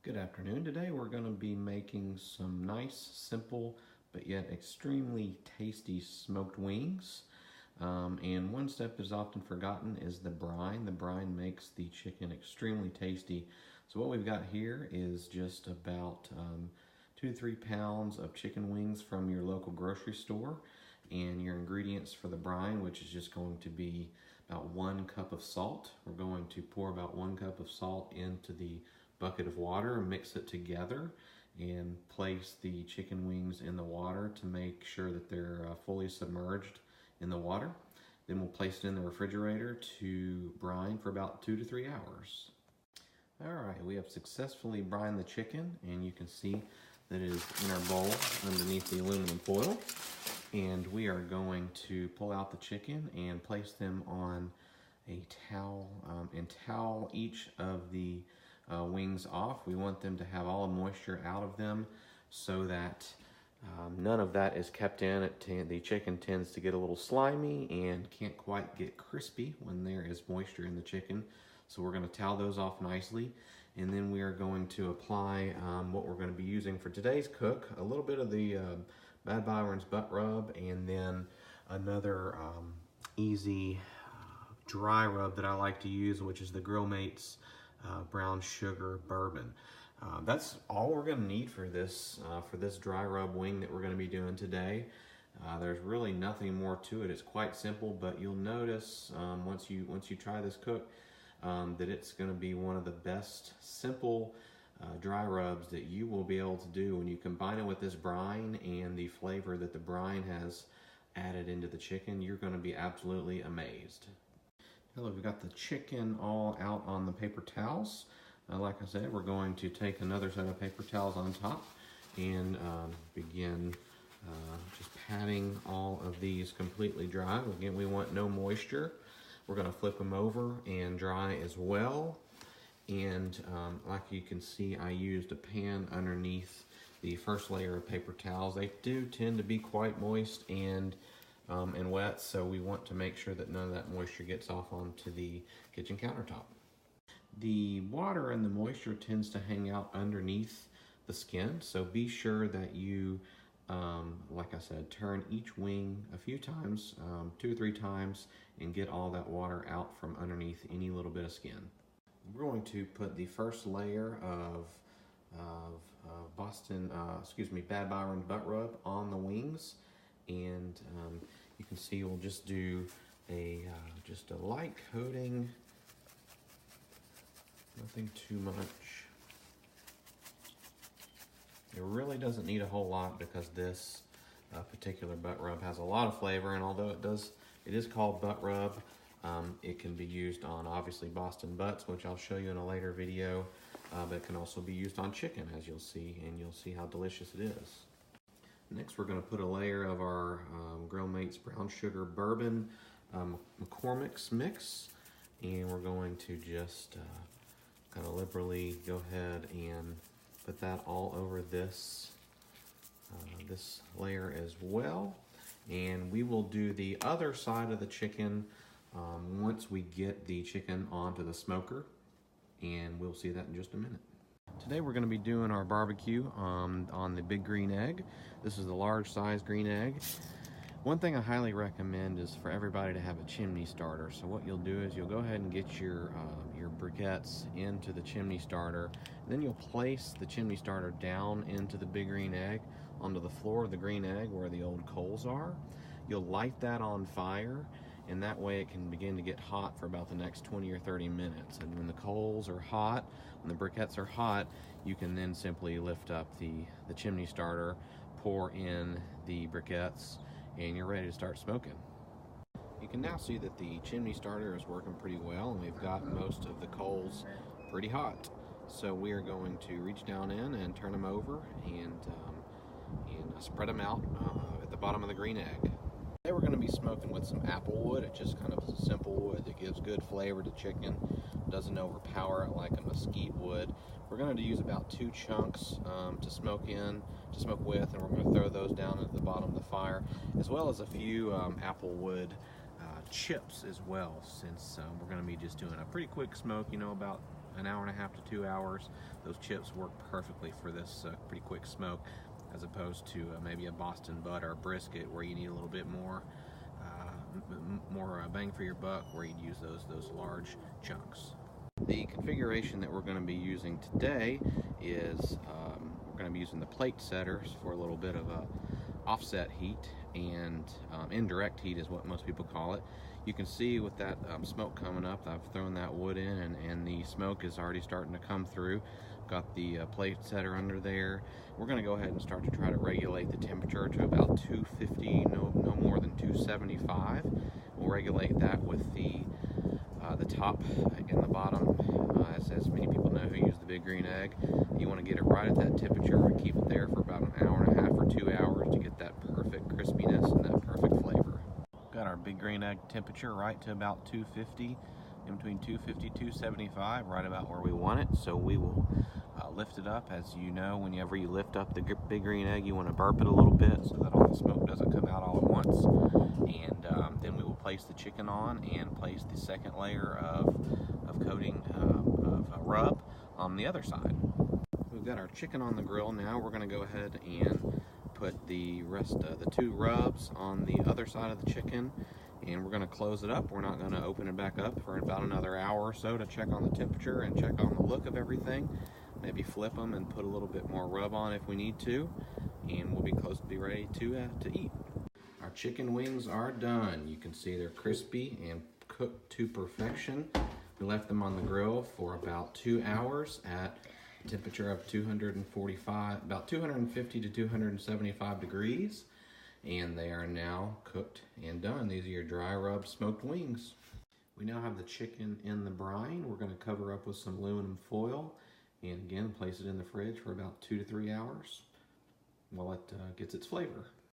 Good afternoon. Today we're going to be making some nice, simple, but yet extremely tasty smoked wings. And one step is often forgotten is the brine. The brine makes the chicken extremely tasty. So what we've got here is just about 2 to 3 pounds of chicken wings from your local grocery store. And your ingredients for the brine, which is just going to be about 1 cup of salt. We're going to pour about 1 cup of salt into the bucket of water and mix it together and place the chicken wings in the water to make sure that they're fully submerged in the water. Then we'll place it in the refrigerator to brine for about 2 to 3 hours. Alright, we have successfully brined the chicken, and you can see that it is in our bowl underneath the aluminum foil. And we are going to pull out the chicken and place them on a towel and towel each of the wings off. We want them to have all the moisture out of them so that none of that is kept in. The chicken tends to get a little slimy and can't quite get crispy when there is moisture in the chicken. So we're going to towel those off nicely, and then we are going to apply what we're going to be using for today's cook, a little bit of the Bad Byron's butt rub, and then another easy dry rub that I like to use, which is the Grill Mates brown sugar bourbon. That's all we're going to need for this dry rub wing that we're going to be doing today. There's really nothing more to it. It's quite simple, but you'll notice once you try this cook that it's going to be one of the best simple dry rubs that you will be able to do when you combine it with this brine and the flavor that the brine has added into the chicken. You're going to be absolutely amazed. Now that we've got the chicken all out on the paper towels, like I said, we're going to take another set of paper towels on top and begin just patting all of these completely dry. Again, we want no moisture. We're going to flip them over and dry as well. And like you can see, I used a pan underneath the first layer of paper towels. They do tend to be quite moist and wet, so we want to make sure that none of that moisture gets off onto the kitchen countertop. The water and the moisture tends to hang out underneath the skin, so be sure that you, like I said, turn each wing a few times, 2 or 3 times, and get all that water out from underneath any little bit of skin. We're going to put the first layer of Bad Byron butt rub on the wings, and you can see we'll just do just a light coating, nothing too much. It really doesn't need a whole lot because this particular butt rub has a lot of flavor, and although it is called butt rub, it can be used on obviously Boston butts, which I'll show you in a later video, but it can also be used on chicken, as you'll see, and you'll see how delicious it is. Next, we're going to put a layer of our Grill Mates brown sugar bourbon McCormick's mix, and we're going to just kind of liberally go ahead and put that all over this layer as well. And we will do the other side of the chicken once we get the chicken onto the smoker, and we'll see that in just a minute. Today we're going to be doing our barbecue on the Big Green Egg. This is the large size green egg. One thing I highly recommend is for everybody to have a chimney starter. So what you'll do is you'll go ahead and get your briquettes into the chimney starter, and then you'll place the chimney starter down into the Big Green Egg onto the floor of the green egg where the old coals are. You'll light that on fire, and that way it can begin to get hot for about the next 20 or 30 minutes. And when the coals are hot, when the briquettes are hot, you can then simply lift up the chimney starter, pour in the briquettes, and you're ready to start smoking. You can now see that the chimney starter is working pretty well, and we've got most of the coals pretty hot. So we are going to reach down in and turn them over and spread them out at the bottom of the green egg. Today we're going to be smoking with some apple wood. It's just kind of simple wood that gives good flavor to chicken, doesn't overpower it like a mesquite would. We're going to use about 2 chunks to smoke with, and we're going to throw those down at the bottom of the fire, as well as a few apple wood chips as well, since we're going to be just doing a pretty quick smoke, about an hour and a half to 2 hours. Those chips work perfectly for this pretty quick smoke, as opposed to maybe a Boston butt or a brisket where you need a little bit more bang for your buck, where you'd use those large chunks. The configuration that we're going to be using today is we're going to be using the plate setters for a little bit of a offset heat, and indirect heat is what most people call it. You can see with that smoke coming up, I've thrown that wood in, and the smoke is already starting to come through. Got the plate setter under there. We're going to go ahead and start to try to regulate the temperature to about 250, no more than 275. We'll regulate that with the top and the bottom. As many people know who use the Big Green Egg, you want to get it right at that temperature and keep it there for about an hour and a half or 2 hours to get that perfect crispiness and that perfect flavor. Got our Big Green Egg temperature right to about 250, in between 250 275, right about where we want it. So we will lift it up. As you know, whenever you lift up the Big Green Egg, you want to burp it a little bit so that all the smoke doesn't come out all at once. And then we will place the chicken on and place the second layer of coating of rub on the other side. We've got our chicken on the grill now. We're going to go ahead and put the rest of the 2 rubs on the other side of the chicken, and we're going to close it up. We're not going to open it back up for about another hour or so to check on the temperature and check on the look of everything. Maybe flip them and put a little bit more rub on if we need to, and we'll be close to be ready to eat. Our chicken wings are done. You can see they're crispy and cooked to perfection. We left them on the grill for about 2 hours at a temperature of about 250 to 275 degrees. And they are now cooked and done. These are your dry rub smoked wings. We now have the chicken in the brine. We're going to cover up with some aluminum foil and again place it in the fridge for about 2 to 3 hours while it gets its flavor.